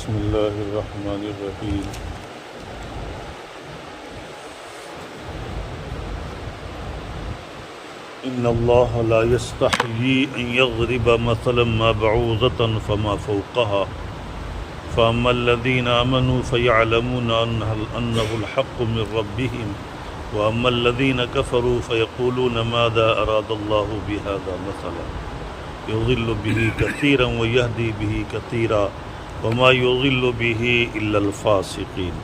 بسم اللہ الرحمن الرحیم۔ ان اللہ لا یستحیی ان یضرب مثلا ما بعوضة فما فوقها فاما الذین آمنوا فیعلمون انہ الحق من ربهم واما الذین کفروا فیقولون ماذا اراد اللہ بهذا مثلا یضل به کثیرا ویہدی به کثیرا وما یضل به الا الفاسقین۔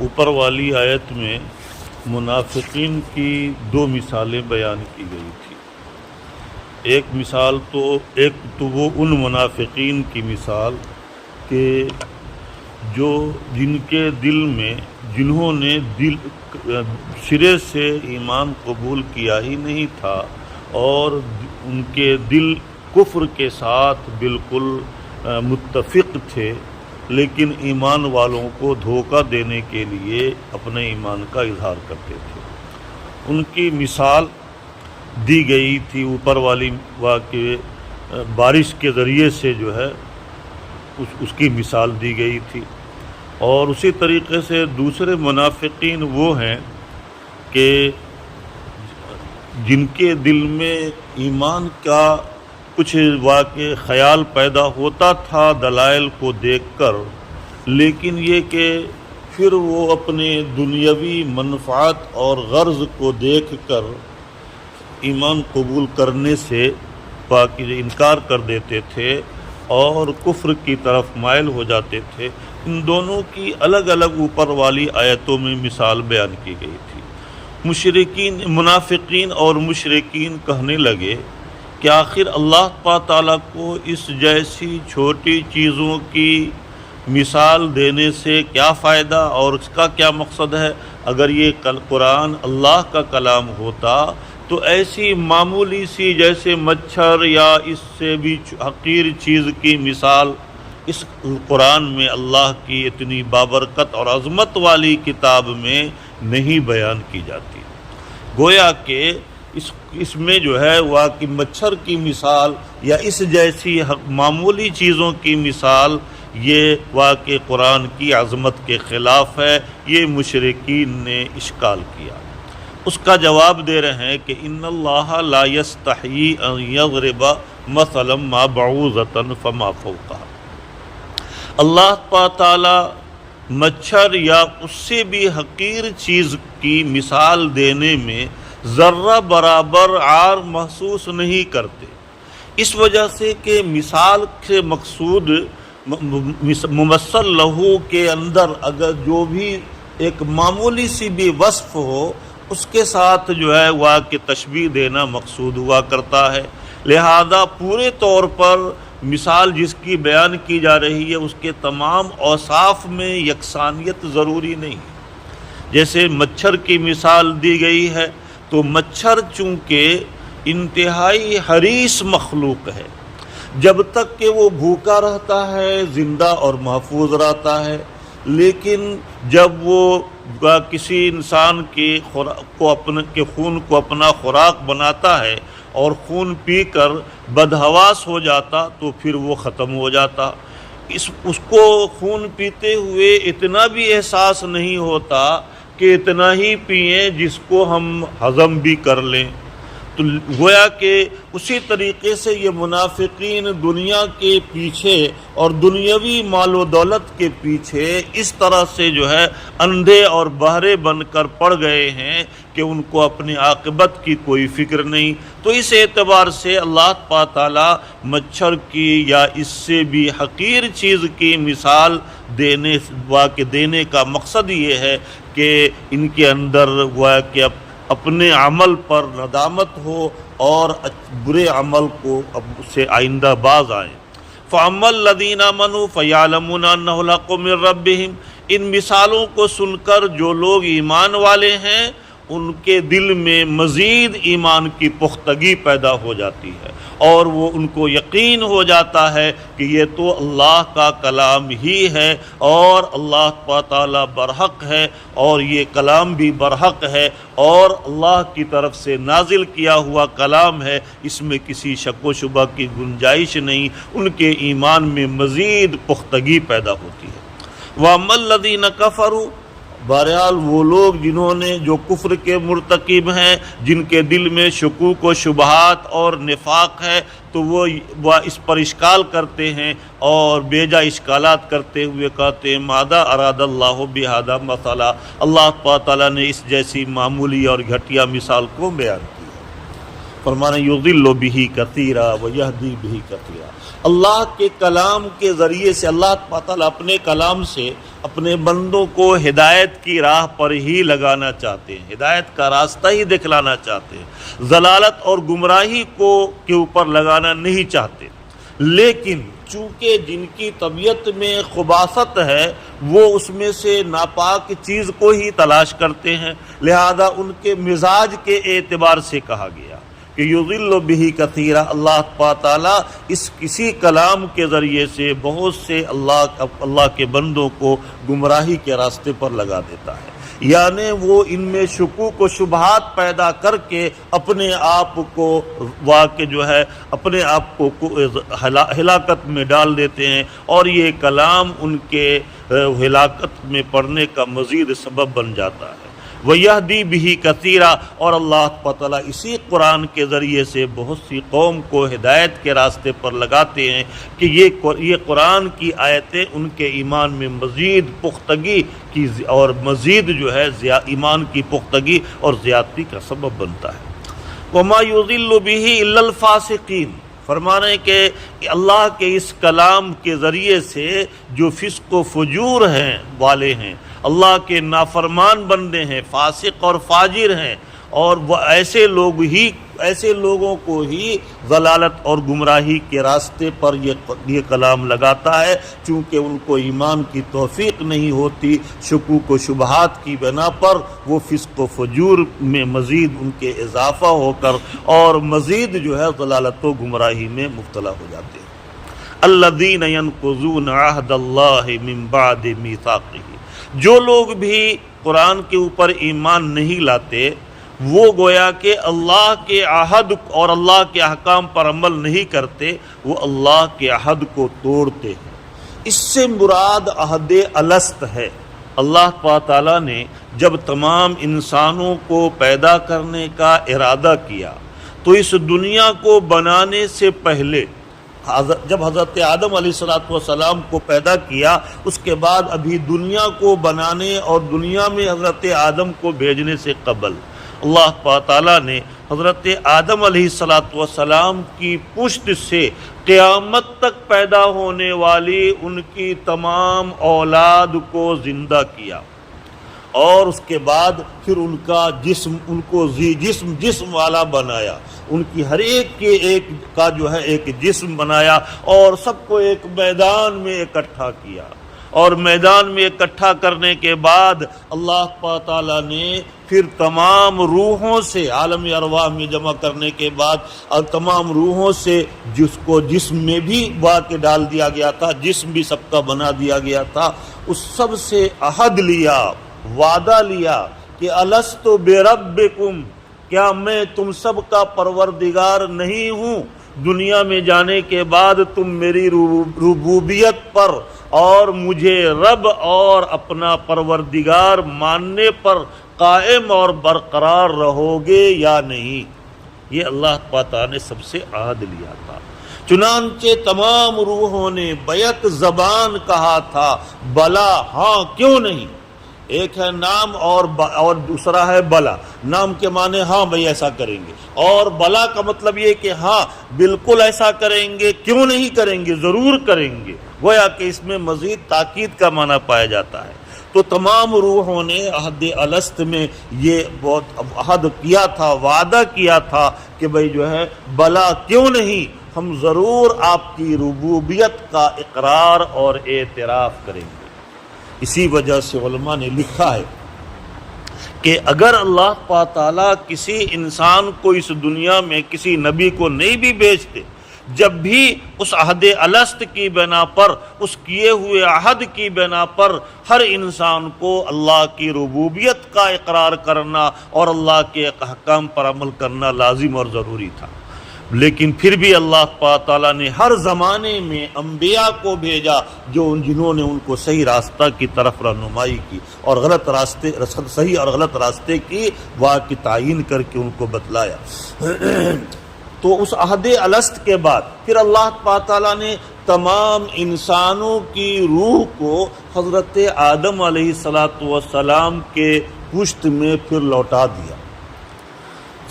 اوپر والی آیت میں منافقین کی دو مثالیں بیان کی گئی تھی۔ ایک مثال تو وہ ان منافقین کی مثال کہ جن کے دل میں جنہوں نے سرے سے ایمان قبول کیا ہی نہیں تھا اور ان کے دل کفر کے ساتھ بالکل متفق تھے، لیکن ایمان والوں کو دھوکہ دینے کے لیے اپنے ایمان کا اظہار کرتے تھے۔ ان کی مثال دی گئی تھی اوپر والی واقعے بارش کے ذریعے سے جو ہے اس کی مثال دی گئی تھی، اور اسی طریقے سے دوسرے منافقین وہ ہیں کہ جن کے دل میں ایمان کا کچھ واقع خیال پیدا ہوتا تھا دلائل کو دیکھ کر، لیکن یہ کہ پھر وہ اپنے دنیاوی منفعت اور غرض کو دیکھ کر ایمان قبول کرنے سے انکار کر دیتے تھے اور کفر کی طرف مائل ہو جاتے تھے۔ ان دونوں کی الگ الگ اوپر والی آیتوں میں مثال بیان کی گئی تھی۔ منافقین اور مشرکین کہنے لگے کہ آخر اللہ تعالیٰ کو اس جیسی چھوٹی چیزوں کی مثال دینے سے کیا فائدہ اور اس کا کیا مقصد ہے؟ اگر یہ قرآن اللہ کا کلام ہوتا تو ایسی معمولی سی جیسے مچھر یا اس سے بھی حقیر چیز کی مثال اس قرآن میں اللہ کی اتنی بابرکت اور عظمت والی کتاب میں نہیں بیان کی جاتی۔ گویا کہ اس میں جو ہے واقعی مچھر کی مثال یا اس جیسی معمولی چیزوں کی مثال یہ واقع قرآن کی عظمت کے خلاف ہے۔ یہ مشرکین نے اشکال کیا۔ اس کا جواب دے رہے ہیں کہ ان اللہ لا یستحیی ان یضرب مثلا ما بعوضة فما فوقها۔ اللہ تعالی مچھر یا اس سے بھی حقیر چیز کی مثال دینے میں ذرہ برابر عار محسوس نہیں کرتے، اس وجہ سے کہ مثال سے مقصود ممثل لہو کے اندر اگر جو بھی ایک معمولی سی بھی وصف ہو اس کے ساتھ جو ہے واقع تشبیہ دینا مقصود ہوا کرتا ہے، لہذا پورے طور پر مثال جس کی بیان کی جا رہی ہے اس کے تمام اوصاف میں یکسانیت ضروری نہیں۔ جیسے مچھر کی مثال دی گئی ہے تو مچھر چونکہ انتہائی حریص مخلوق ہے، جب تک کہ وہ بھوکا رہتا ہے زندہ اور محفوظ رہتا ہے، لیکن جب وہ کسی انسان کے خون کو اپنا خوراک بناتا ہے اور خون پی کر بدحواس ہو جاتا تو پھر وہ ختم ہو جاتا۔ اس کو خون پیتے ہوئے اتنا بھی احساس نہیں ہوتا کہ اتنا ہی پئیں جس کو ہم ہضم بھی کر لیں۔ تو گویا کہ اسی طریقے سے یہ منافقین دنیا کے پیچھے اور دنیاوی مال و دولت کے پیچھے اس طرح سے جو ہے اندھے اور بہرے بن کر پڑ گئے ہیں کہ ان کو اپنی عاقبت کی کوئی فکر نہیں۔ تو اس اعتبار سے اللہ تعالیٰ مچھر کی یا اس سے بھی حقیر چیز کی مثال دینے کا مقصد یہ ہے کہ ان کے اندر کہ اپنے عمل پر ندامت ہو اور برے عمل کو سے آئندہ باز آئیں۔ فَأَمَّا الَّذِينَ آمَنُوا فَيَعْلَمُونَ أَنَّهُ الْحَقُّ مِن رَّبِّهِمْ۔ ان مثالوں کو سن کر جو لوگ ایمان والے ہیں ان کے دل میں مزید ایمان کی پختگی پیدا ہو جاتی ہے، اور وہ ان کو یقین ہو جاتا ہے کہ یہ تو اللہ کا کلام ہی ہے، اور اللہ تعالیٰ برحق ہے، اور یہ کلام بھی برحق ہے، اور اللہ کی طرف سے نازل کیا ہوا کلام ہے، اس میں کسی شک و شبہ کی گنجائش نہیں۔ ان کے ایمان میں مزید پختگی پیدا ہوتی ہے۔ وَأَمَّا الَّذِينَ كَفَرُوا، بہرحال وہ لوگ جنہوں نے جو کفر کے مرتکب ہیں، جن کے دل میں شکوک و شبہات اور نفاق ہے، تو وہ اس پر اشکال کرتے ہیں اور بیجا اشکالات کرتے ہوئے کہتے ہیں ماذا اراد اللہ بہذا مثلا، اللہ تعالیٰ نے اس جیسی معمولی اور گھٹیا مثال کو بیان کی۔ فرمانا یضل بہ کثیرا ویہدی بہ کثیرا، اللہ کے کلام کے ذریعے سے اللہ تعالیٰ اپنے کلام سے اپنے بندوں کو ہدایت کی راہ پر ہی لگانا چاہتے ہیں، ہدایت کا راستہ ہی دکھلانا چاہتے ہیں، ضلالت اور گمراہی کے اوپر لگانا نہیں چاہتے۔ لیکن چونکہ جن کی طبیعت میں خباثت ہے وہ اس میں سے ناپاک چیز کو ہی تلاش کرتے ہیں، لہذا ان کے مزاج کے اعتبار سے کہا گیا کہ یضل بہ کثیرا، اللہ تعالیٰ اس کسی کلام کے ذریعے سے بہت سے اللہ کے بندوں کو گمراہی کے راستے پر لگا دیتا ہے، یعنی وہ ان میں شکوک و شبہات پیدا کر کے اپنے آپ کو اپنے آپ کو ہلاکت میں ڈال دیتے ہیں، اور یہ کلام ان کے ہلاکت میں پڑنے کا مزید سبب بن جاتا ہے۔ وَيَهْدِي بِهِ كَثِيرًا، اور اللہ تعالیٰ اسی قرآن کے ذریعے سے بہت سی قوم کو ہدایت کے راستے پر لگاتے ہیں کہ یہ قرآن کی آیتیں ان کے ایمان میں مزید پختگی کی اور مزید ایمان کی پختگی اور زیادتی کا سبب بنتا ہے۔ وَمَا يُضِلُّ بِهِ إِلَّا الْفَاسِقِينَ، فرمانا ہے کہ اللہ کے اس کلام کے ذریعے سے جو فسق و فجور ہیں والے ہیں، اللہ کے نافرمان بندے ہیں، فاسق اور فاجر ہیں، اور وہ ایسے لوگوں کو ہی ضلالت اور گمراہی کے راستے پر یہ کلام لگاتا ہے، چونکہ ان کو ایمان کی توفیق نہیں ہوتی، شکوک و شبہات کی بنا پر وہ فسق و فجور میں مزید ان کے اضافہ ہو کر اور مزید ضلالت و گمراہی میں مبتلا ہو جاتے ہیں۔ الذین ینقضون عہد اللہ من بعد میثاقہ، جو لوگ بھی قرآن کے اوپر ایمان نہیں لاتے وہ گویا کہ اللہ کے عہد اور اللہ کے احکام پر عمل نہیں کرتے، وہ اللہ کے عہد کو توڑتے ہیں۔ اس سے مراد عہد الست ہے۔ اللہ تعالیٰ نے جب تمام انسانوں کو پیدا کرنے کا ارادہ کیا تو اس دنیا کو بنانے سے پہلے جب حضرت آدم علیہ السلام کو پیدا کیا، اس کے بعد ابھی دنیا کو بنانے اور دنیا میں حضرت آدم کو بھیجنے سے قبل اللہ تعالیٰ نے حضرت آدم علیہ السلام کی پشت سے قیامت تک پیدا ہونے والی ان کی تمام اولاد کو زندہ کیا، اور اس کے بعد پھر ان کا جسم والا بنایا، ان کی ہر ایک کا ایک جسم بنایا، اور سب کو ایک میدان میں اکٹھا کیا، اور میدان میں اکٹھا کرنے کے بعد اللہ تعالیٰ نے پھر تمام روحوں سے عالم ارواح میں جمع کرنے کے بعد اور تمام روحوں سے جس کو جسم میں بھی با کے ڈال دیا گیا تھا، جسم بھی سب کا بنا دیا گیا تھا، اس سب سے عہد لیا، وعدہ لیا کہ الست بربکم، کیا میں تم سب کا پروردگار نہیں ہوں؟ دنیا میں جانے کے بعد تم میری ربوبیت پر اور مجھے رب اور اپنا پروردگار ماننے پر قائم اور برقرار رہو گے یا نہیں؟ یہ اللہ تعالیٰ نے سب سے عہد لیا تھا۔ چنانچہ تمام روحوں نے بیک زبان کہا تھا بلا، ہاں کیوں نہیں۔ ایک ہے نام اور دوسرا ہے بلا۔ نام کے معنی ہاں بھائی ایسا کریں گے، اور بلا کا مطلب یہ کہ ہاں بالکل ایسا کریں گے، کیوں نہیں کریں گے، ضرور کریں گے، گویا کہ اس میں مزید تاکید کا معنی پایا جاتا ہے۔ تو تمام روحوں نے عہد الست میں یہ بہت عہد کیا تھا، وعدہ کیا تھا کہ بھائی بلا کیوں نہیں، ہم ضرور آپ کی ربوبیت کا اقرار اور اعتراف کریں گے۔ اسی وجہ سے علماء نے لکھا ہے کہ اگر اللہ تعالیٰ کسی انسان کو اس دنیا میں کسی نبی کو نہیں بھی بھیجتے، جب بھی اس عہد الست کی بنا پر، اس کیے ہوئے عہد کی بنا پر ہر انسان کو اللہ کی ربوبیت کا اقرار کرنا اور اللہ کے احکام پر عمل کرنا لازم اور ضروری تھا۔ لیکن پھر بھی اللہ تعالیٰ نے ہر زمانے میں انبیاء کو بھیجا جنہوں نے ان کو صحیح راستہ کی طرف رہنمائی کی اور صحیح اور غلط راستے کی کی تعین کر کے ان کو بتلایا۔ تو اس عہد الست کے بعد پھر اللہ تعالیٰ نے تمام انسانوں کی روح کو حضرت آدم علیہ السلام کے پشت میں پھر لوٹا دیا،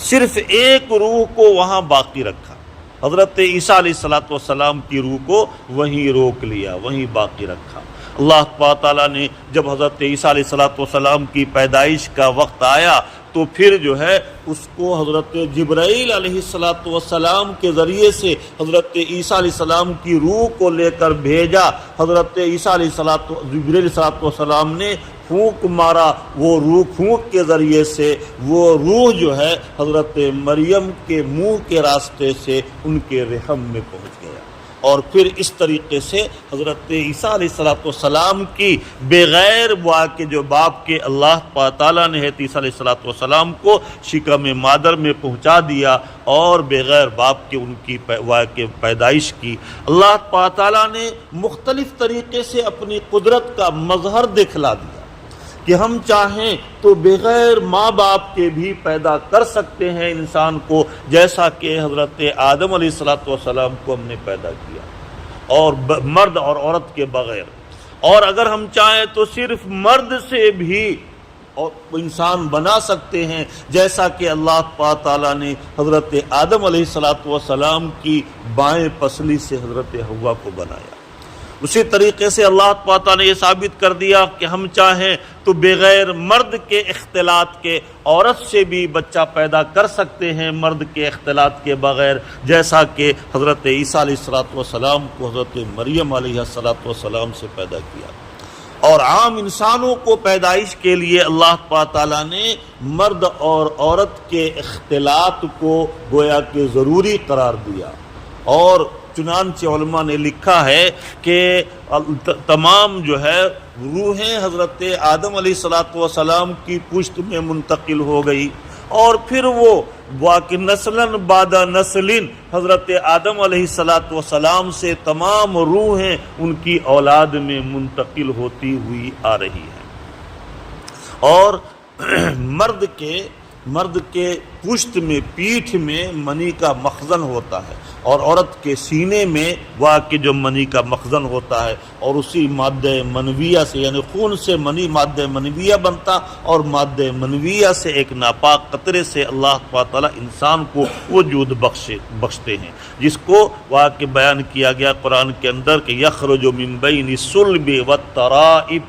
صرف ایک روح کو وہاں باقی رکھا، حضرت عیسیٰ علیہ السلام کی روح کو وہیں روک لیا، وہیں باقی رکھا۔ اللہ تعالیٰ نے جب حضرت عیسیٰ علیہ السلام کی پیدائش کا وقت آیا تو پھر جو ہے اس کو حضرت جبرائیل علیہ السلام کے ذریعے سے حضرت عیسیٰ علیہ السلام کی روح کو لے کر بھیجا۔ حضرت عیسیٰ علیہ جبرائیل علیہ السلام نے پھونک مارا، وہ روح پھونک کے ذریعے سے وہ روح جو ہے حضرت مریم کے منہ کے راستے سے ان کے رحم میں پہنچ گیا، اور پھر اس طریقے سے حضرت عیسیٰ علیہ السلام کی بغیر کے جو باپ کے اللہ تعالیٰ نے عیسیٰ علیہ السلام کو شکم مادر میں پہنچا دیا اور بغیر باپ کے ان کی پیدائش کی۔ اللہ تعالیٰ نے مختلف طریقے سے اپنی قدرت کا مظہر دکھلا دیا کہ ہم چاہیں تو بغیر ماں باپ کے بھی پیدا کر سکتے ہیں انسان کو، جیسا کہ حضرت آدم علیہ السلام کو ہم نے پیدا کیا، اور مرد اور عورت کے بغیر، اور اگر ہم چاہیں تو صرف مرد سے بھی انسان بنا سکتے ہیں، جیسا کہ اللہ تعالیٰ نے حضرت آدم علیہ السلام کی بائیں پسلی سے حضرت حوا کو بنایا۔ اسی طریقے سے اللہ تعالیٰ نے یہ ثابت کر دیا کہ ہم چاہیں تو بغیر مرد کے اختلاط کے عورت سے بھی بچہ پیدا کر سکتے ہیں، مرد کے اختلاط کے بغیر، جیسا کہ حضرت عیسیٰ علیہ السلام کو حضرت مریم علیہ السلام سے پیدا کیا۔ اور عام انسانوں کو پیدائش کے لیے اللہ تعالیٰ نے مرد اور عورت کے اختلاط کو گویا کہ ضروری قرار دیا، اور چنانچہ علماء نے لکھا ہے کہ تمام جو ہے روحیں حضرت آدم علیہ السلام کی پشت میں منتقل ہو گئی، اور پھر وہ واقع نسلاً بعد نسلین حضرت آدم علیہ السلام سے تمام روحیں ان کی اولاد میں منتقل ہوتی ہوئی آ رہی ہیں، اور مرد کے پشت میں، پیٹھ میں منی کا مخزن ہوتا ہے، اور عورت کے سینے میں واقع جو منی کا مخزن ہوتا ہے، اور اسی مادہ منویہ سے یعنی خون سے منی مادہ منویہ بنتا، اور مادہ منویہ سے ایک ناپاک قطرے سے اللہ تعالیٰ انسان کو وجود بخشتے ہیں، جس کو واقع بیان کیا گیا قرآن کے اندر کہ یخرج من بین الصلب والترائب،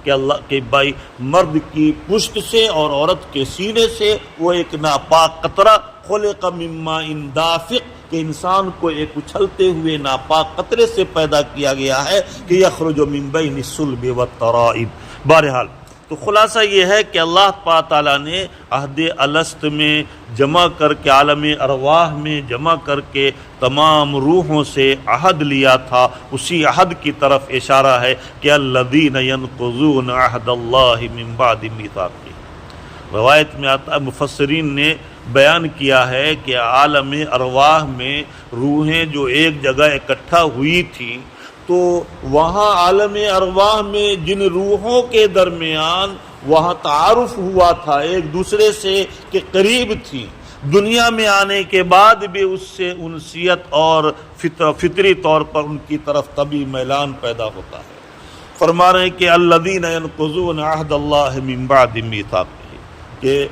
کہ اللہ کے بھائی مرد کی پشت سے اور عورت کے سینے سے وہ ایک ناپاک قطرہ خلق من ماء دافق، کہ انسان کو ایک اچھلتے ہوئے ناپاک قطرے سے پیدا کیا گیا ہے کہ یخرج من بین الصلب والترائب۔ بہرحال تو خلاصہ یہ ہے کہ اللہ تعالیٰ نے عہد الست میں جمع کر کے، عالم ارواح میں جمع کر کے تمام روحوں سے عہد لیا تھا، اسی عہد کی طرف اشارہ ہے کہ الذین ینقضون عہد اللہ من بعد میثاقہ۔ روایت میں آتا ہے، مفسرین نے بیان کیا ہے کہ عالم ارواح میں روحیں جو ایک جگہ اکٹھا ہوئی تھیں، تو وہاں عالم ارواح میں جن روحوں کے درمیان وہاں تعارف ہوا تھا ایک دوسرے سے کہ قریب تھی، دنیا میں آنے کے بعد بھی اس سے انسیت اور فطری طور پر ان کی طرف طبی میلان پیدا ہوتا ہے۔ فرما رہے ہیں کہ الذین ینقضون عہد اللہ من بعد میثاقہ، کہ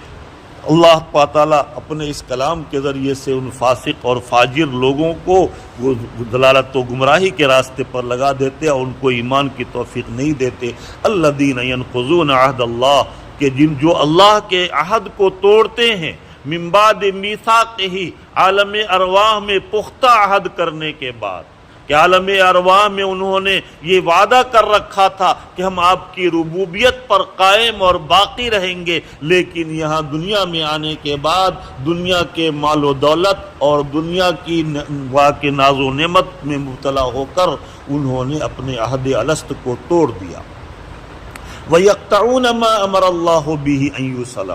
اللہ تعالیٰ اپنے اس کلام کے ذریعے سے ان فاسق اور فاجر لوگوں کو وہ ضلالت و گمراہی کے راستے پر لگا دیتے اور ان کو ایمان کی توفیق نہیں دیتے۔ الذین ینقضون عہد اللہ، کہ جو اللہ کے عہد کو توڑتے ہیں، من بعد میثاقہ، عالم ارواح میں پختہ عہد کرنے کے بعد، کہ عالم ارواح میں انہوں نے یہ وعدہ کر رکھا تھا کہ ہم آپ کی ربوبیت پر قائم اور باقی رہیں گے، لیکن یہاں دنیا میں آنے کے بعد دنیا کے مال و دولت اور دنیا کی ناز و نعمت میں مبتلا ہو کر انہوں نے اپنے عہد الست کو توڑ دیا۔ وَيَقْطَعُونَ مَا أَمَرَ اللَّهُ بِهِ أَن يُوصَلَ،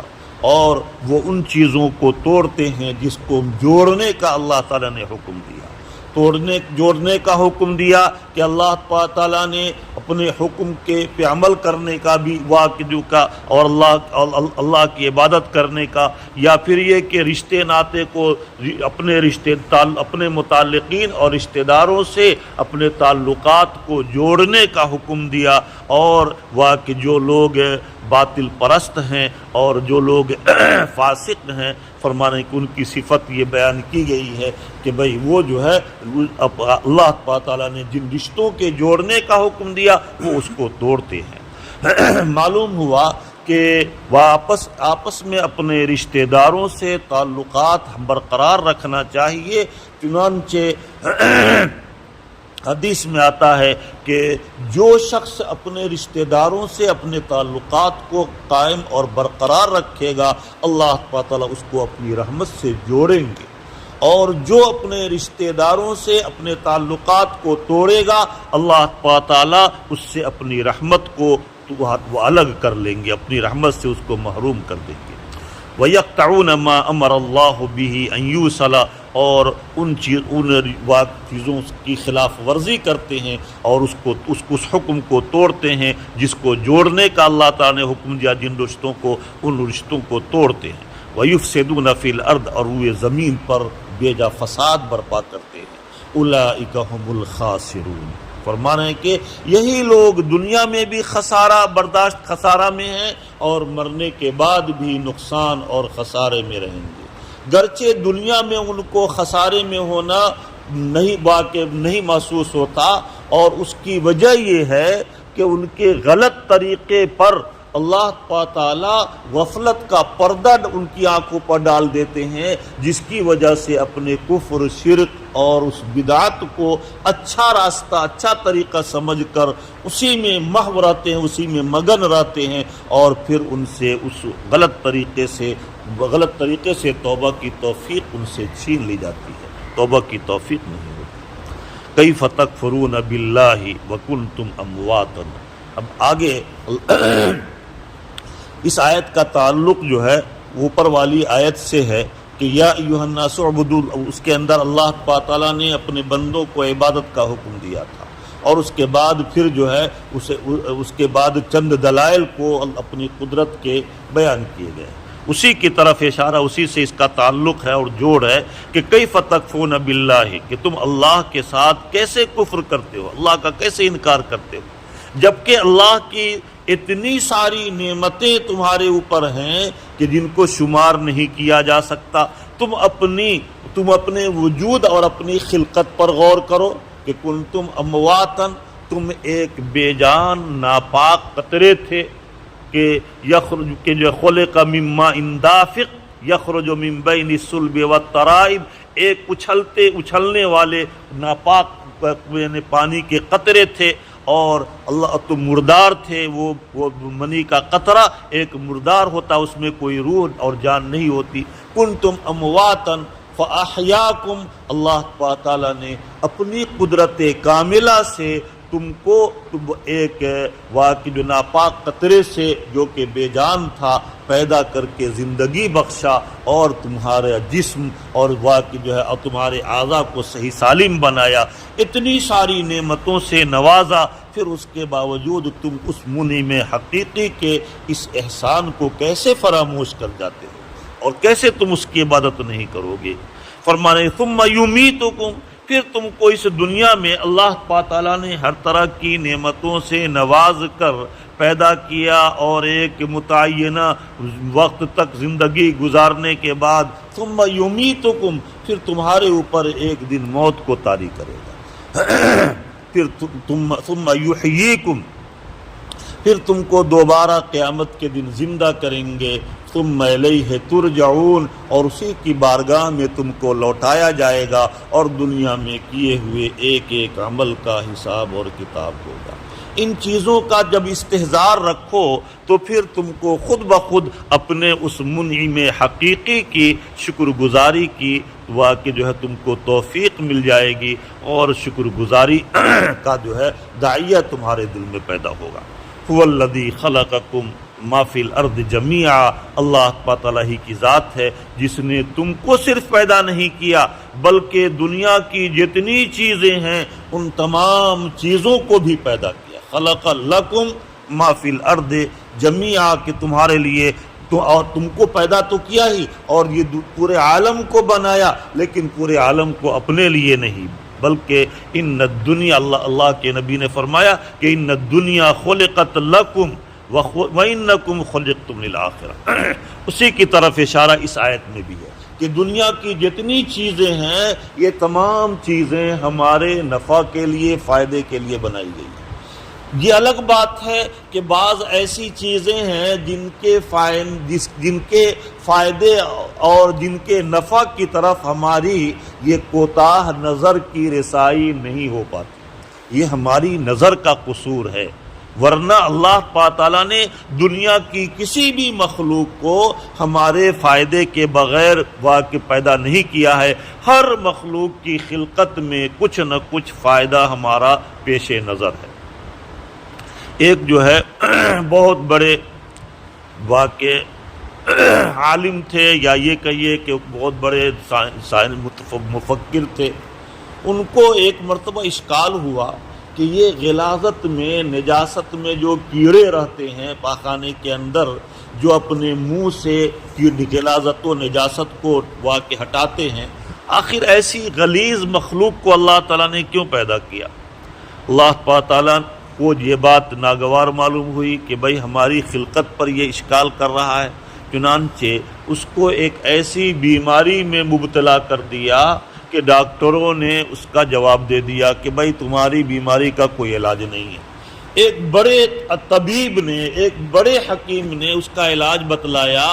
اور وہ ان چیزوں کو توڑتے ہیں جس کو جوڑنے کا اللہ تعالیٰ نے حکم دیا، جوڑنے کا حکم دیا کہ اللہ تعالیٰ نے اپنے حکم کے پہ عمل کرنے کا بھی واقعہ کا، اور اللہ کی عبادت کرنے کا، یا پھر یہ کہ رشتے ناطے کو اپنے متعلقین اور رشتہ داروں سے اپنے تعلقات کو جوڑنے کا حکم دیا، اور کہ جو لوگ باطل پرست ہیں اور جو لوگ فاسق ہیں، فرمانے کہ ان کی صفت یہ بیان کی گئی ہے کہ بھئی وہ جو ہے اللہ تعالیٰ نے جن رشتوں کے جوڑنے کا حکم دیا وہ اس کو توڑتے ہیں۔ معلوم ہوا کہ آپس میں اپنے رشتہ داروں سے تعلقات برقرار رکھنا چاہیے، چنانچہ حدیث میں آتا ہے کہ جو شخص اپنے رشتہ داروں سے اپنے تعلقات کو قائم اور برقرار رکھے گا اللہ تعالیٰ اس کو اپنی رحمت سے جوڑیں گے، اور جو اپنے رشتہ داروں سے اپنے تعلقات کو توڑے گا اللہ تعالیٰ اس سے اپنی رحمت کو وہ الگ کر لیں گے، اپنی رحمت سے اس کو محروم کر دیں گے۔ وَيَقْطَعُونَ مَا أَمَرَ اللَّهُ بِهِ أَن يُوصَلَ، اور ان چیزوں کی خلاف ورزی کرتے ہیں اور اس حکم کو توڑتے ہیں جس کو جوڑنے کا اللہ تعالیٰ نے حکم دیا، جن رشتوں کو ان رشتوں کو توڑتے ہیں۔ وَيُفْسِدُونَ فِي الْأَرْضِ، اور وہ زمین پر بے جا فساد برپا کرتے ہیں۔ أُولَئِكَ هُمُ الْخَاسِرُونَ، فرمانا ہے کہ یہی لوگ دنیا میں بھی خسارہ میں ہیں اور مرنے کے بعد بھی نقصان اور خسارے میں رہیں گے۔ گرچہ دنیا میں ان کو خسارے میں ہونا نہیں محسوس ہوتا، اور اس کی وجہ یہ ہے کہ ان کے غلط طریقے پر اللہ تعالیٰ غفلت کا پردہ ان کی آنکھوں پر ڈال دیتے ہیں، جس کی وجہ سے اپنے کفر، شرک اور اس بدعت کو اچھا راستہ، اچھا طریقہ سمجھ کر اسی میں محو رہتے ہیں، اسی میں مگن رہتے ہیں، اور پھر ان سے اس غلط طریقے سے توبہ کی توفیق ان سے چھین لی جاتی ہے، توبہ کی توفیق نہیں ہوتی۔ کیف تکفرون باللہ وکنتم امواتا، اب آگے اس آیت کا تعلق جو ہے اوپر والی آیت سے ہے کہ یا ایھا الناس اعبدوا، اس کے اندر اللہ تعالیٰ نے اپنے بندوں کو عبادت کا حکم دیا تھا، اور اس کے بعد پھر جو ہے اس کے بعد چند دلائل کو اپنی قدرت کے بیان کیے گئے، اسی کی طرف اشارہ، اسی سے اس کا تعلق ہے اور جوڑ ہے کہ کیف تکفرون باللہ، کہ تم اللہ کے ساتھ کیسے کفر کرتے ہو، اللہ کا کیسے انکار کرتے ہو، جبکہ اللہ کی اتنی ساری نعمتیں تمہارے اوپر ہیں کہ جن کو شمار نہیں کیا جا سکتا۔ تم اپنے وجود اور اپنی خلقت پر غور کرو کہ کنتم امواتن، تم ایک بے جان ناپاک قطرے تھے کہ جو خلق من ماء دافق یخرج من بین الصلب والترائب، ایک اچھلنے والے ناپاک پانی کے قطرے تھے، اور اللہ تم مردار تھے، وہ منی کا قطرہ ایک مردار ہوتا، اس میں کوئی روح اور جان نہیں ہوتی۔ کنتم امواتن فاحیاکم، اللہ تعالیٰ نے اپنی قدرت کاملہ سے تم کو ایک واقعی جو ناپاک قطرے سے جو کہ بے جان تھا پیدا کر کے زندگی بخشا، اور تمہارا جسم اور واقعی جو ہے اور تمہارے اعضاء کو صحیح سالم بنایا، اتنی ساری نعمتوں سے نوازا، پھر اس کے باوجود تم اس منعم حقیقی کے اس احسان کو کیسے فراموش کر جاتے ہو اور کیسے تم اس کی عبادت نہیں کرو گے۔ فرمانے ثم یمیتکم، پھر تم کو اس دنیا میں اللہ تعالیٰ نے ہر طرح کی نعمتوں سے نواز کر پیدا کیا، اور ایک متعینہ وقت تک زندگی گزارنے کے بعد ثم یمیتکم، پھر تمہارے اوپر ایک دن موت کو طاری کرے گا، پھر ثم یحییکم، پھر تم کو دوبارہ قیامت کے دن زندہ کریں گے، ثم الیہ ترجعون، اور اسی کی بارگاہ میں تم کو لوٹایا جائے گا، اور دنیا میں کیے ہوئے ایک ایک عمل کا حساب اور کتاب ہوگا۔ ان چیزوں کا جب استحضار رکھو تو پھر تم کو خود بخود اپنے اس منعم حقیقی کی شکر گزاری کی کہ جو ہے تم کو توفیق مل جائے گی، اور شکر گزاری کا جو ہے داعیہ تمہارے دل میں پیدا ہوگا۔ هو الذی خلقکم ما فی الارض جمیعا، اللہ تعالیٰ ہی کی ذات ہے جس نے تم کو صرف پیدا نہیں کیا بلکہ دنیا کی جتنی چیزیں ہیں ان تمام چیزوں کو بھی پیدا کیا۔ خلق لکم ما فی الارض جمیعا، کہ تمہارے لیے اور تم کو پیدا تو کیا ہی، اور یہ پورے عالم کو بنایا، لیکن پورے عالم کو اپنے لیے نہیں، بلکہ ان الدنیا، اللہ کے نبی نے فرمایا کہ ان الدنیا خلقت لکم وَإِنَّكُمْ خُلِقْتُمْ لِلْآخِرَةِ، اسی کی طرف اشارہ اس آیت میں بھی ہے کہ دنیا کی جتنی چیزیں ہیں یہ تمام چیزیں ہمارے نفع کے لیے، فائدے کے لیے بنائی گئی ہیں۔ یہ الگ بات ہے کہ بعض ایسی چیزیں ہیں جن کے فائدے اور جن کے نفع کی طرف ہماری یہ کوتاہ نظر کی رسائی نہیں ہو پاتی، یہ ہماری نظر کا قصور ہے، ورنہ اللہ تعالیٰ نے دنیا کی کسی بھی مخلوق کو ہمارے فائدے کے بغیر واقع پیدا نہیں کیا ہے۔ ہر مخلوق کی خلقت میں کچھ نہ کچھ فائدہ ہمارا پیش نظر ہے۔ ایک جو ہے بہت بڑے واقع عالم تھے، یا یہ کہیے کہ بہت بڑے مفکر تھے، ان کو ایک مرتبہ اشکال ہوا کہ یہ غلاظت میں، نجاست میں جو کیڑے رہتے ہیں پاخانے کے اندر، جو اپنے منہ سے غلاظت و نجاست کو واقع ہٹاتے ہیں، آخر ایسی غلیظ مخلوق کو اللہ تعالیٰ نے کیوں پیدا کیا؟ اللہ تعالیٰ کو یہ بات ناگوار معلوم ہوئی کہ بھئی ہماری خلقت پر یہ اشکال کر رہا ہے، چنانچہ اس کو ایک ایسی بیماری میں مبتلا کر دیا کہ ڈاکٹروں نے اس کا جواب دے دیا کہ بھئی تمہاری بیماری کا کوئی علاج نہیں ہے۔ ایک بڑے طبیب نے، ایک بڑے حکیم نے اس کا علاج بتلایا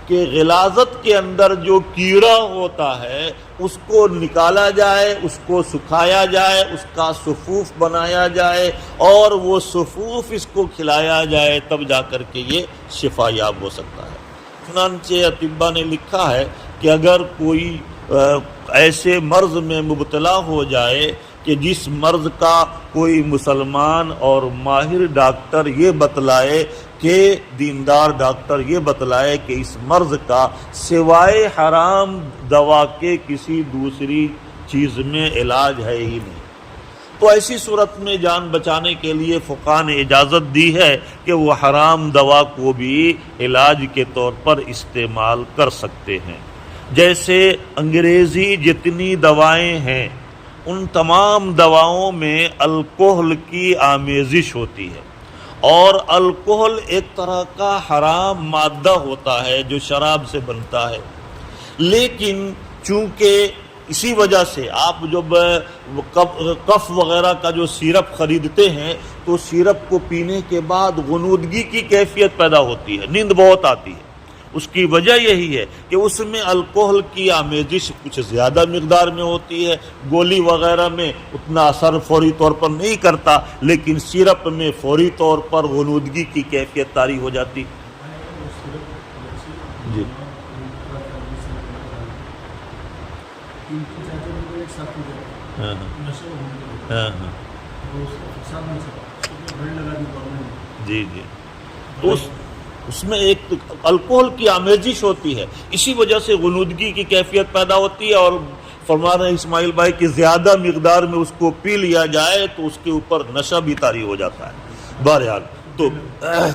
کہ غلاظت کے اندر جو کیڑا ہوتا ہے اس کو نکالا جائے، اس کو سکھایا جائے، اس کا صفوف بنایا جائے، اور وہ صفوف اس کو کھلایا جائے، تب جا کر کے یہ شفا یاب ہو سکتا ہے۔ چنانچہ اطباء نے لکھا ہے کہ اگر کوئی ایسے مرض میں مبتلا ہو جائے کہ جس مرض کا کوئی مسلمان اور ماہر ڈاکٹر یہ بتلائے، کہ دیندار ڈاکٹر یہ بتلائے کہ اس مرض کا سوائے حرام دوا کے کسی دوسری چیز میں علاج ہے ہی نہیں، تو ایسی صورت میں جان بچانے کے لیے فقہاء نے اجازت دی ہے کہ وہ حرام دوا کو بھی علاج کے طور پر استعمال کر سکتے ہیں۔ جیسے انگریزی جتنی دوائیں ہیں ان تمام دواؤں میں الکحل کی آمیزش ہوتی ہے، اور الکحل ایک طرح کا حرام مادہ ہوتا ہے جو شراب سے بنتا ہے، لیکن چونکہ اسی وجہ سے آپ جب کف وغیرہ کا جو سیرپ خریدتے ہیں تو سیرپ کو پینے کے بعد غنودگی کی کیفیت پیدا ہوتی ہے، نیند بہت آتی ہے۔ اس کی وجہ یہی ہے کہ اس میں الکحل کی آمیزش کچھ زیادہ مقدار میں ہوتی ہے، گولی وغیرہ میں اتنا اثر فوری طور پر نہیں کرتا، لیکن سیرپ میں فوری طور پر غنودگی کی کیفیت طاری ہو جاتی۔ جی جی جی تو اس میں ایک الکحل کی آمیزش ہوتی ہے، اسی وجہ سے غنودگی کی کیفیت پیدا ہوتی ہے، اور فرما رہے ہیں اسماعیل بھائی کہ زیادہ مقدار میں اس کو پی لیا جائے تو اس کے اوپر نشہ بھی طاری ہو جاتا ہے۔ بہرحال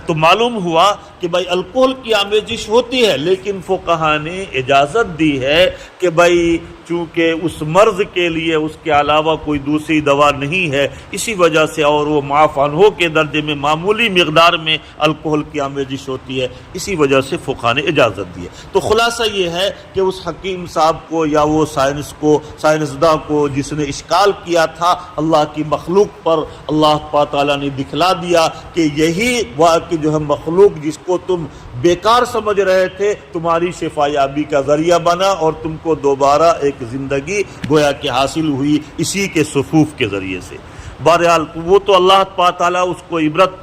تو معلوم ہوا کہ بھائی الکحل کی آمیزش ہوتی ہے، لیکن فقہاء نے اجازت دی ہے کہ بھائی چونکہ اس مرض کے لیے اس کے علاوہ کوئی دوسری دوا نہیں ہے، اسی وجہ سے، اور وہ معاف عنہ کے درجے میں معمولی مقدار میں الکحل کی آمیزش ہوتی ہے، اسی وجہ سے فقہاء نے اجازت دی ہے۔ تو خلاصہ یہ ہے کہ اس حکیم صاحب کو یا وہ سائنسداں کو جس نے اشکال کیا تھا اللہ کی مخلوق پر، اللہ تعالیٰ نے دکھلا دیا کہ یہی یہی کہ جو ہے مخلوق جس کو تم بیکار سمجھ رہے تھے تمہاری شفا یابی کا ذریعہ بنا اور تم کو دوبارہ ایک زندگی گویا کہ حاصل ہوئی اسی کے صفوف کے ذریعے سے۔ بہرحال وہ تو اللہ تعالیٰ اس کو عبرت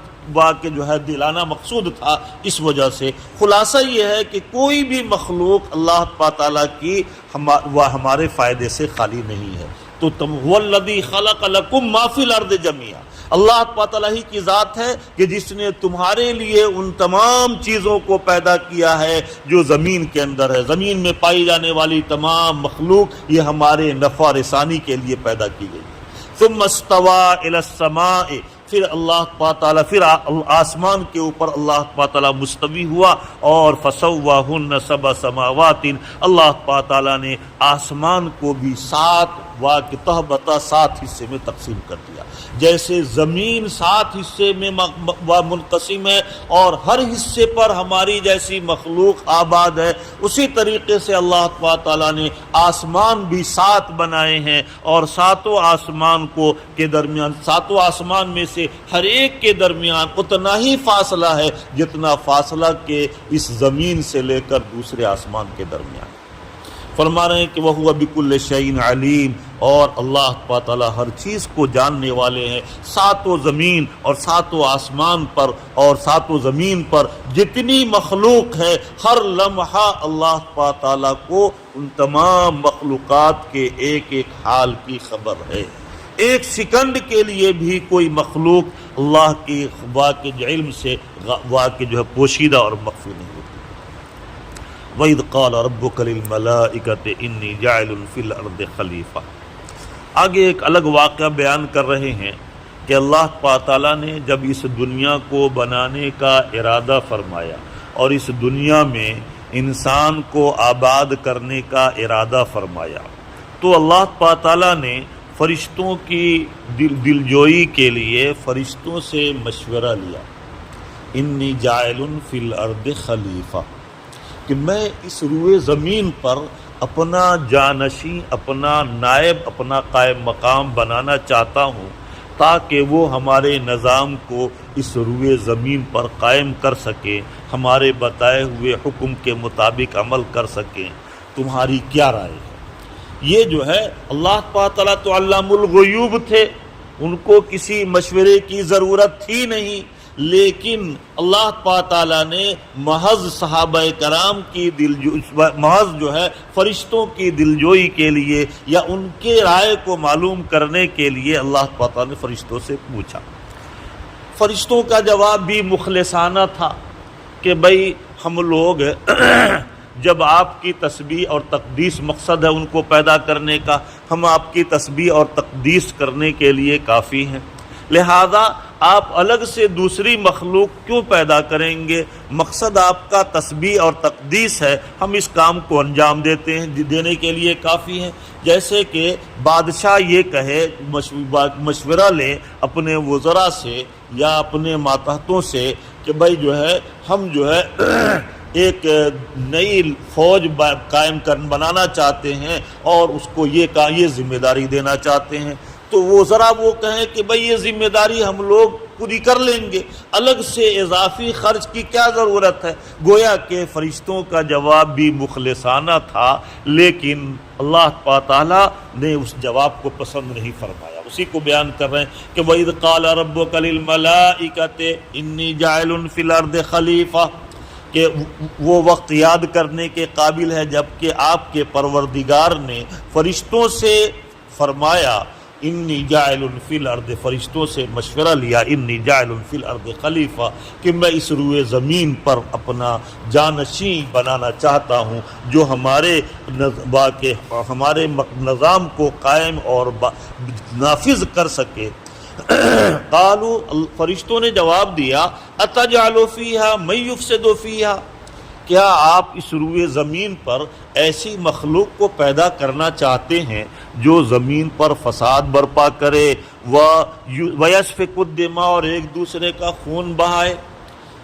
کہ جو ہے دلانا مقصود تھا، اس وجہ سے خلاصہ یہ ہے کہ کوئی بھی مخلوق اللہ تعالیٰ کی ہمارے فائدے سے خالی نہیں ہے۔ تو هو الذی خلق لکم ما فی الارض جمیعا، اللہ تعالیٰ ہی کی ذات ہے کہ جس نے تمہارے لیے ان تمام چیزوں کو پیدا کیا ہے جو زمین کے اندر ہے۔ زمین میں پائی جانے والی تمام مخلوق یہ ہمارے نفع رسانی کے لیے پیدا کی گئی۔ ثم استوى الى السماء، پھر اللہ تعالیٰ پھر آسمان کے اوپر اللہ تعالیٰ مستوی ہوا اور فسواہن سبع سماوات، اللہ تعالیٰ نے آسمان کو بھی 7 حصے میں تقسیم کر دیا۔ جیسے زمین 7 حصے میں منقسم ہے اور ہر حصے پر ہماری جیسی مخلوق آباد ہے، اسی طریقے سے اللہ تعالیٰ نے آسمان بھی 7 بنائے ہیں اور 7 آسمان کے درمیان 7 آسمان میں سے ہر ایک کے درمیان اتنا ہی فاصلہ ہے جتنا فاصلہ کہ اس زمین سے لے کر دوسرے آسمان کے درمیان۔ فرما رہے ہیں کہ وَهُوَ بِكُلِّ شَيْءٍ عَلِيمٌ، اور اللہ تعالیٰ ہر چیز کو جاننے والے ہیں۔ 7 زمین اور 7 آسمان پر اور 7 زمین پر جتنی مخلوق ہے، ہر لمحہ اللہ تعالیٰ کو ان تمام مخلوقات کے ایک ایک حال کی خبر ہے۔ ایک سیکنڈ کے لیے بھی کوئی مخلوق اللہ کی واقع علم سے واقع جو ہے پوشیدہ اور مخفی نہیں ہوتی۔ وَإِذْ قَالَ رَبُّكَ لِلْمَلَائِكَةِ إِنِّي جَاعِلٌ فِي الْأَرْضِ خَلِيفَةً۔ آگے ایک الگ واقعہ بیان کر رہے ہیں کہ اللہ تعالیٰ نے جب اس دنیا کو بنانے کا ارادہ فرمایا اور اس دنیا میں انسان کو آباد کرنے کا ارادہ فرمایا تو اللہ تعالیٰ نے فرشتوں کی دلجوئی کے لیے فرشتوں سے مشورہ لیا، انی جاعل فی الارض خلیفہ، کہ میں اس روئے زمین پر اپنا جانشین، اپنا نائب، اپنا قائم مقام بنانا چاہتا ہوں تاکہ وہ ہمارے نظام کو اس روئے زمین پر قائم کر سکے، ہمارے بتائے ہوئے حکم کے مطابق عمل کر سکیں۔ تمہاری کیا رائے ہے؟ یہ جو ہے اللہ تعالیٰ تو علام الغیوب تھے، ان کو کسی مشورے کی ضرورت تھی نہیں، لیکن اللہ تعالیٰ نے محض صحابہ کرام کی محض جو ہے فرشتوں کی دلجوئی کے لیے یا ان کے رائے کو معلوم کرنے کے لیے اللہ تعالیٰ نے فرشتوں سے پوچھا۔ فرشتوں کا جواب بھی مخلصانہ تھا کہ بھائی ہم لوگ جب آپ کی تسبیح اور تقدیس مقصد ہے ان کو پیدا کرنے کا، ہم آپ کی تسبیح اور تقدیس کرنے کے لیے کافی ہیں، لہذا آپ الگ سے دوسری مخلوق کیوں پیدا کریں گے؟ مقصد آپ کا تسبیح اور تقدیس ہے، ہم اس کام کو انجام دینے کے لیے کافی ہیں۔ جیسے کہ بادشاہ یہ کہے، مشورہ لے اپنے وزراء سے یا اپنے ماتحتوں سے کہ بھائی جو ہے ہم جو ہے ایک نئی فوج بنانا چاہتے ہیں اور اس کو یہ ذمہ داری دینا چاہتے ہیں، تو وہ ذرا وہ کہیں کہ بھئی یہ ذمہ داری ہم لوگ پوری کر لیں گے، الگ سے اضافی خرچ کی کیا ضرورت ہے؟ گویا کہ فرشتوں کا جواب بھی مخلصانہ تھا، لیکن اللہ تعالیٰ نے اس جواب کو پسند نہیں فرمایا۔ اسی کو بیان کر رہے ہیں کہ وَإِذْ قَالَ رَبُّكَ لِلْمَلَائِكَةِ إِنِّي جَاعِلٌ فِي الْأَرْضِ خَلِيفَةً، کہ وہ وقت یاد کرنے کے قابل ہے جب کہ آپ کے پروردگار نے فرشتوں سے فرمایا انی جاعل فی الارض، فرشتوں سے مشورہ لیا انی جاعل فی الارض خلیفہ، کہ میں اس روئے زمین پر اپنا جانشین بنانا چاہتا ہوں جو ہمارے نظام کو قائم اور نافذ کر سکے۔ قالوا، فرشتوں نے جواب دیا اتجعل فیہا من یفسد فیہا، کیا آپ اس روئے زمین پر ایسی مخلوق کو پیدا کرنا چاہتے ہیں جو زمین پر فساد برپا کرے وَيَسْفِكُ الدِّمَاءَ، اور ایک دوسرے کا خون بہائے؟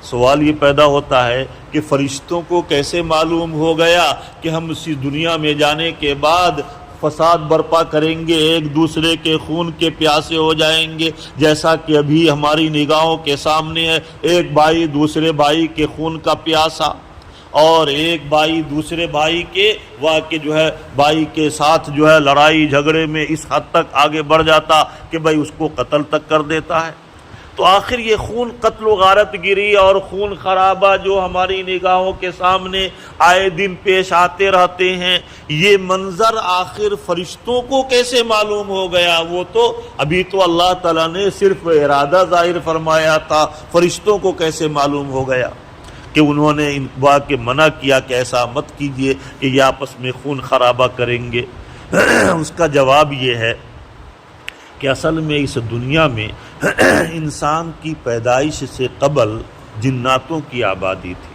سوال یہ پیدا ہوتا ہے کہ فرشتوں کو کیسے معلوم ہو گیا کہ ہم اسی دنیا میں جانے کے بعد فساد برپا کریں گے، ایک دوسرے کے خون کے پیاسے ہو جائیں گے، جیسا کہ ابھی ہماری نگاہوں کے سامنے ہے، ایک بھائی دوسرے بھائی کے خون کا پیاسا، اور ایک بھائی دوسرے بھائی کے واقع جو ہے بھائی کے ساتھ جو ہے لڑائی جھگڑے میں اس حد تک آگے بڑھ جاتا کہ بھائی اس کو قتل تک کر دیتا ہے۔ تو آخر یہ خون قتل و غارت گری اور خون خرابہ جو ہماری نگاہوں کے سامنے آئے دن پیش آتے رہتے ہیں، یہ منظر آخر فرشتوں کو کیسے معلوم ہو گیا؟ وہ تو ابھی تو اللہ تعالیٰ نے صرف ارادہ ظاہر فرمایا تھا، فرشتوں کو کیسے معلوم ہو گیا کہ انہوں نے ان واقع منع کیا کہ ایسا مت کیجئے کہ یہ آپس میں خون خرابہ کریں گے؟ اس کا جواب یہ ہے کہ اصل میں اس دنیا میں انسان کی پیدائش سے قبل جناتوں کی آبادی تھی،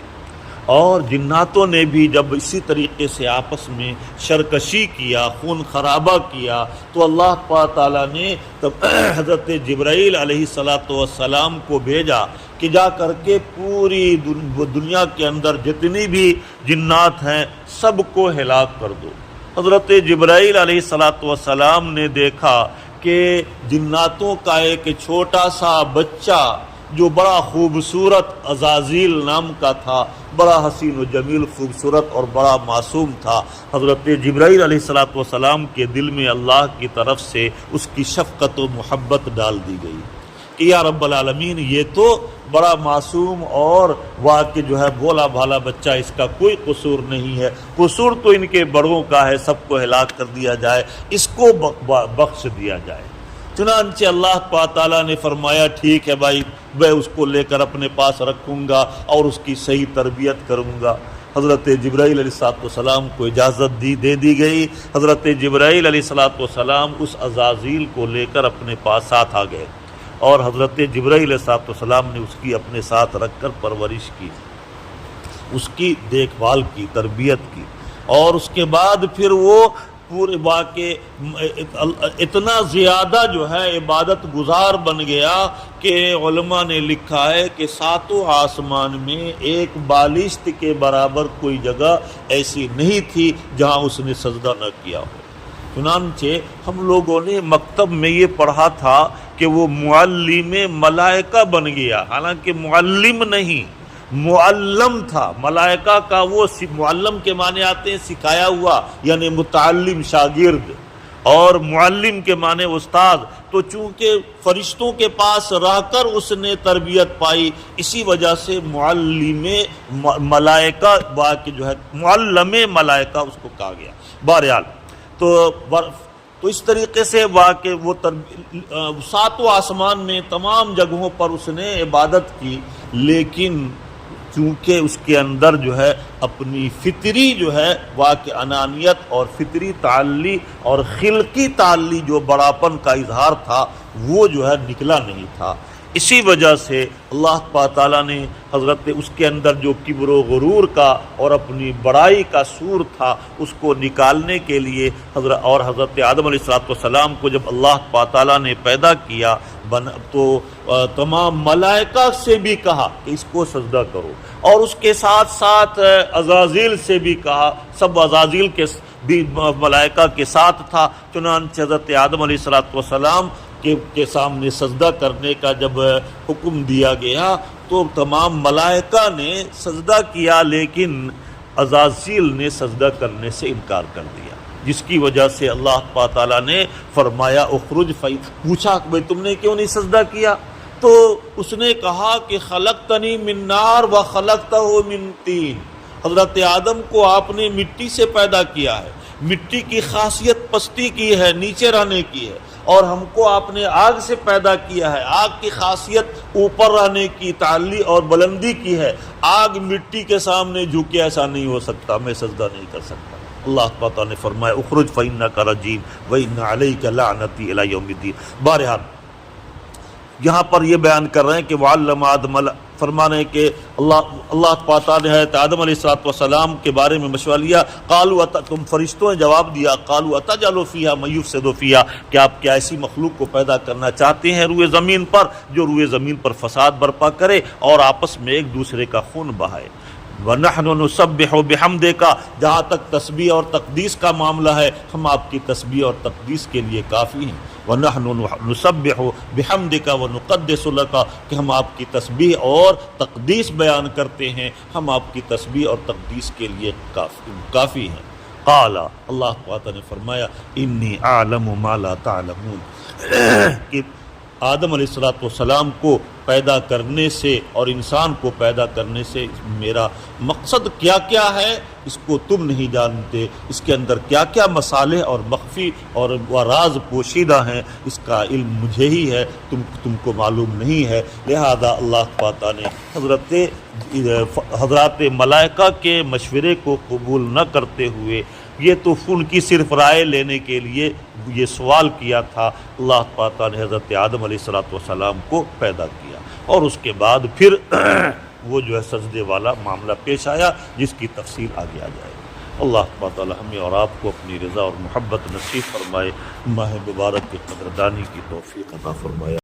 اور جناتوں نے بھی جب اسی طریقے سے آپس میں شرکشی کیا، خون خرابہ کیا، تو اللہ تعالیٰ نے تب حضرت جبرائیل علیہ السلام کو بھیجا کہ جا کر کے پوری دنیا کے اندر جتنی بھی جنات ہیں سب کو ہلاک کر دو۔ حضرت جبرائیل علیہ السلام نے دیکھا کہ جناتوں کا ایک چھوٹا سا بچہ جو بڑا خوبصورت عزازیل نام کا تھا، بڑا حسین و جمیل خوبصورت اور بڑا معصوم تھا، حضرت جبرائیل علیہ السلام کے دل میں اللہ کی طرف سے اس کی شفقت و محبت ڈال دی گئی کہ یا رب العالمین، یہ تو بڑا معصوم اور واقع جو ہے بھولا بھالا بچہ، اس کا کوئی قصور نہیں ہے، قصور تو ان کے بڑوں کا ہے، سب کو ہلاک کر دیا جائے، اس کو بخش دیا جائے۔ چنانچہ اللہ تعالیٰ نے فرمایا ٹھیک ہے بھائی، میں اس کو لے کر اپنے پاس رکھوں گا اور اس کی صحیح تربیت کروں گا۔ حضرت جبرائیل علیہ السلام کو اجازت دے دی گئی۔ حضرت جبرائیل علیہ السلام اس عزازیل کو لے کر اپنے پاس ساتھ آ گئے، اور حضرت جبرائیل علیہ السلام نے اس کی اپنے ساتھ رکھ کر پرورش کی، اس کی دیکھ بھال کی، تربیت کی، اور اس کے بعد پھر وہ پورے واقع اتنا زیادہ جو ہے عبادت گزار بن گیا کہ علماء نے لکھا ہے کہ ساتوں آسمان میں ایک بالشت کے برابر کوئی جگہ ایسی نہیں تھی جہاں اس نے سجدہ نہ کیا ہو۔ چنانچہ ہم لوگوں نے مکتب میں یہ پڑھا تھا کہ وہ معلم ملائکہ بن گیا، حالانکہ معلم نہیں، معلم تھا۔ ملائکہ کا وہ معلم کے معنی آتے ہیں سکھایا ہوا، یعنی متعلم شاگرد، اور معلم کے معنی استاد۔ تو چونکہ فرشتوں کے پاس رہ کر اس نے تربیت پائی، اسی وجہ سے معلم ملائکہ واقع جو ہے معلم ملائکہ اس کو کہا گیا۔ بہرحال تو اس طریقے سے واقع وہ ساتوں آسمان میں تمام جگہوں پر اس نے عبادت کی، لیکن چونکہ اس کے اندر جو ہے اپنی فطری جو ہے واقع انانیت اور فطری تعلی اور خلقی تعلی جو بڑاپن کا اظہار تھا وہ جو ہے نکلا نہیں تھا۔ اسی وجہ سے اللہ تعالیٰ نے حضرت اس کے اندر جو کبر و غرور کا اور اپنی بڑائی کا سور تھا اس کو نکالنے کے لیے حضرت آدم علیہ السلام کو جب اللہ تعالیٰ نے پیدا کیا تو تمام ملائکہ سے بھی کہا کہ اس کو سجدہ کرو، اور اس کے ساتھ ساتھ عزازیل سے بھی کہا، سب عزازیل کے بھی ملائکہ کے ساتھ تھا۔ چنانچہ حضرت آدم علیہ السلام کے سامنے سجدہ کرنے کا جب حکم دیا گیا تو تمام ملائکہ نے سجدہ کیا، لیکن عزازیل نے سجدہ کرنے سے انکار کر دیا، جس کی وجہ سے اللہ تعالیٰ نے فرمایا اخرج پوچھا کہ تم نے کیوں نہیں سجدہ کیا؟ تو اس نے کہا کہ خلقتنی من نار و خلقتہ من طین، حضرت آدم کو آپ نے مٹی سے پیدا کیا ہے، مٹی کی خاصیت پستی کی ہے، نیچے رہنے کی ہے، اور ہم کو آپ نے آگ سے پیدا کیا ہے، آگ کی خاصیت اوپر رہنے کی، تعلی اور بلندی کی ہے، آگ مٹی کے سامنے جھکے ایسا نہیں ہو سکتا، میں سجدہ نہیں کر سکتا۔ اللہ تعالیٰ نے فرمایا اخرج فإنک رجیم وإن علیک لعنتی الی یوم الدین۔ بہرحال یہاں پر یہ بیان کر رہے ہیں کہ وعلم آدم، فرمانے ہیں کہ اللہ تعالیٰ نے حضرت آدم علیہ السلام کے بارے میں مشورہ لیا، قالوا تم فرشتوں نے جواب دیا، قالوا اتجعل فیہا من یفسد فیہا، کہ آپ کیا ایسی مخلوق کو پیدا کرنا چاہتے ہیں روئے زمین پر جو روئے زمین پر فساد برپا کرے اور آپس میں ایک دوسرے کا خون بہائے۔ وَنَحْنُ نُسَبِّحُ بِحَمْدِكَ، جہاں تک تسبیح اور تقدیس کا معاملہ ہے ہم آپ کی تسبیح اور تقدیس کے لیے کافی ہیں۔ وَنَحْنُ نُسَبِّحُ بِحَمْدِكَ وَنُقَدِّسُ لَكَ، کہ ہم آپ کی تسبیح اور تقدیس بیان کرتے ہیں، ہم آپ کی تسبیح اور تقدیس کے لیے کافی ہیں۔ قال، اللہ تعالیٰ نے فرمایا، انی اعلم ما لا تعلمون، کہ آدم علیہ السلام کو پیدا کرنے سے اور انسان کو پیدا کرنے سے میرا مقصد کیا کیا ہے اس کو تم نہیں جانتے، اس کے اندر کیا کیا مصالح اور مخفی اور راز پوشیدہ ہیں اس کا علم مجھے ہی ہے، تم کو معلوم نہیں ہے۔ لہذا اللہ تعالیٰ نے حضرات ملائکہ کے مشورے کو قبول نہ کرتے ہوئے، یہ تو ان کی صرف رائے لینے کے لیے یہ سوال کیا تھا، اللہ تعالیٰ نے حضرت آدم علیہ السلام کو پیدا کیا، اور اس کے بعد پھر وہ جو ہے سجدے والا معاملہ پیش آیا جس کی تفصیل آگے آ جائے گی۔ اللہ تعالیٰ ہمیں اور آپ کو اپنی رضا اور محبت نصیب فرمائے، ماہ مبارک کی قدردانی کی توفیق عطا فرمائے۔